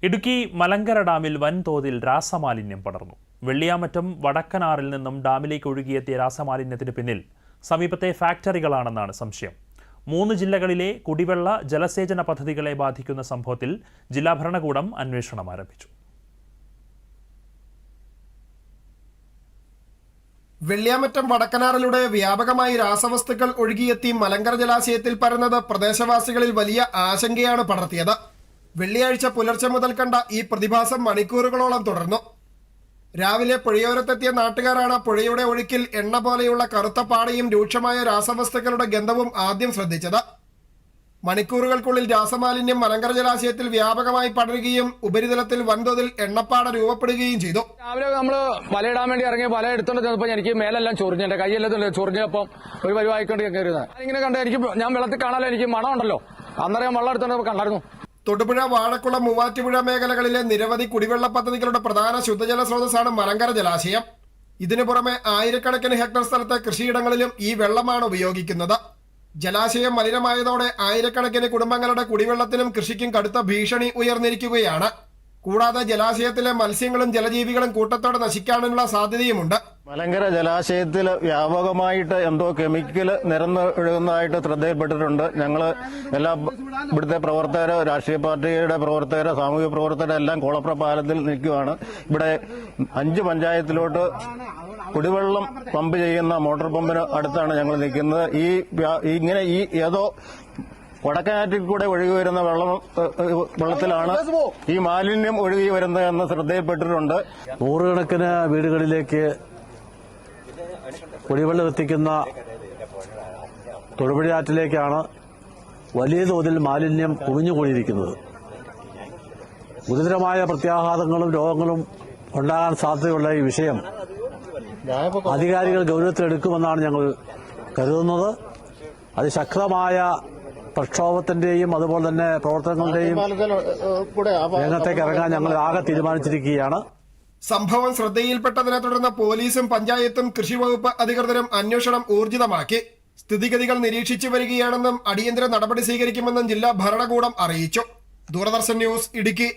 ഇടുക്കി മലങ്കര ഡാമിൽ വൻതോതിൽ രാസമാലിന്യം പടർന്നു. വെള്ളിയാമറ്റം വടക്കനാറിൽ നിന്നും ഡാമിലേക്ക് ഒഴുകിയെത്തിയ രാസമാലിന്യത്തിന് പിന്നിൽ സമീപത്തെ ഫാക്ടറികളാണെന്നാണ് സംശയം. 3 ജില്ലകളിലെ കുടിവെള്ള ജലസേചന പദ്ധതികളെ ബാധിക്കുന്ന സംഭവത്തിൽ ജില്ലാ ഭരണകൂടം അന്വേഷണം ആരംഭിച്ചു. വെള്ളിയാമറ്റം വടക്കനാറിലൂടെ വ്യാപകമായി രാസവസ്തുക്കൾ ഒഴുകിയെത്തി മലങ്കര ജലാശയത്തിൽ പരന്നത് പ്രദേശവാസികളിൽ വലിയ ആശങ്കയാണ് പടർത്തിയത്. വെള്ളിയാഴ്ച പുലർച്ചെ മുതൽ കണ്ട ഈ പ്രതിഭാസം മണിക്കൂറുകളോളം തുടർന്നു. രാവിലെ പുഴയോരത്തെത്തിയ നാട്ടുകാരാണ് പുഴയുടെ ഒഴുക്കിൽ എണ്ണ പോലെയുള്ള കറുത്ത പാടയും രൂക്ഷമായ രാസവസ്തുക്കളുടെ ഗന്ധവും ആദ്യം ശ്രദ്ധിച്ചത്. മണിക്കൂറുകൾക്കുള്ളിൽ രാസമാലിന്യം മലങ്കര ജലാശയത്തിൽ വ്യാപകമായി പടരുകയും ഉപരിതലത്തിൽ വൻതോതിൽ എണ്ണപ്പാട രൂപപ്പെടുകയും ചെയ്തു. രാവിലെ നമ്മള് വലയിടാൻ വേണ്ടി ഇറങ്ങി വല എടുത്തോണ്ട് ചെന്നപ്പോ എനിക്ക് മേലെല്ലാം ചൊറിഞ്ഞു, എന്റെ കൈയെല്ലാം ചൊറിഞ്ഞപ്പം ഒരു പരിവായിക്കൊണ്ട് കയറിയത്. ഇങ്ങനെ കണ്ട ഞാൻ വെള്ളത്തിൽ കാണാലോ, എനിക്ക് മണമുണ്ടല്ലോ, അന്നേരം വെള്ളം എടുത്തോണ്ട് കണ്ടായിരുന്നു. തൊടുപുഴ, വാഴക്കുളം, മൂവാറ്റുപുഴ മേഖലകളിലെ നിരവധി കുടിവെള്ള പദ്ധതികളുടെ പ്രധാന ശുദ്ധജല സ്രോതസ്സാണ് മലങ്കര ജലാശയം. ഇതിനു പുറമെ ആയിരക്കണക്കിന് ഹെക്ടർ സ്ഥലത്തെ കൃഷിയിടങ്ങളിലും ഈ വെള്ളമാണ് ഉപയോഗിക്കുന്നത്. ജലാശയം മലിനമായതോടെ ആയിരക്കണക്കിന് കുടുംബങ്ങളുടെ കുടിവെള്ളത്തിനും കൃഷിക്കും കടുത്ത ഭീഷണി ഉയർന്നിരിക്കുകയാണ്. കൂടാതെ ജലാശയത്തിലെ മത്സ്യങ്ങളും ജലജീവികളും കൂട്ടത്തോടെ നശിക്കാനുള്ള സാധ്യതയുമുണ്ട്. മലങ്കര ജലാശയത്തിൽ വ്യാപകമായിട്ട് എന്തോ കെമിക്കൽ നിരന്നൊഴുകുന്നതായിട്ട് ശ്രദ്ധയിൽപ്പെട്ടിട്ടുണ്ട്. ഞങ്ങൾ എല്ലാ ഇവിടുത്തെ പ്രവർത്തകർ, രാഷ്ട്രീയ പാർട്ടിയുടെ പ്രവർത്തകർ, സാമൂഹിക പ്രവർത്തകരെല്ലാം കോളപ്ര പാലത്തിൽ നിൽക്കുകയാണ്. ഇവിടെ 5 പഞ്ചായത്തിലോട്ട് കുടിവെള്ളം പമ്പ് ചെയ്യുന്ന മോട്ടോർ പമ്പിന് അടുത്താണ് ഞങ്ങൾ നിൽക്കുന്നത്. ഈ ഏതോ വടക്കനാറ്റിൽ കൂടെ ഒഴുകി വരുന്ന വെള്ളത്തിലാണ് ഈ മാലിന്യം ഒഴുകി വരുന്നത് എന്ന് ശ്രദ്ധയിൽപ്പെട്ടിട്ടുണ്ട്. 100 കണക്കിന് വീടുകളിലേക്ക് കുടിവെള്ളം എത്തിക്കുന്ന തൊടുപുഴയാറ്റിലേക്കാണ് വലിയ തോതിൽ മാലിന്യം കുമിഞ്ഞുകൂടിയിരിക്കുന്നത്. ഗുരുതരമായ പ്രത്യാഘാതങ്ങളും രോഗങ്ങളും ഉണ്ടാകാൻ സാധ്യതയുള്ള ഈ വിഷയം അധികാരികൾ ഗൌരവത്തിലെടുക്കുമെന്നാണ് ഞങ്ങൾ കരുതുന്നത്. അതിശക്തമായ പ്രക്ഷോഭത്തിന്റെയും അതുപോലെ തന്നെ പ്രവർത്തനങ്ങളുടെയും രംഗത്തേക്ക് ഇറങ്ങാൻ ഞങ്ങൾ ആകെ തീരുമാനിച്ചിരിക്കുകയാണ്. സംഭവം ശ്രദ്ധയിൽപ്പെട്ടതിനെ തുടർന്ന് പോലീസും പഞ്ചായത്തും കൃഷിവകുപ്പ് അധികൃതരും അന്വേഷണം ഊർജിതമാക്കി. സ്ഥിതിഗതികൾ നിരീക്ഷിച്ചു വരികയാണെന്നും അടിയന്തര നടപടി സ്വീകരിക്കുമെന്നും ജില്ലാ ഭരണകൂടം അറിയിച്ചു. ദൂരദർശൻ ന്യൂസ്, ഇടുക്കി.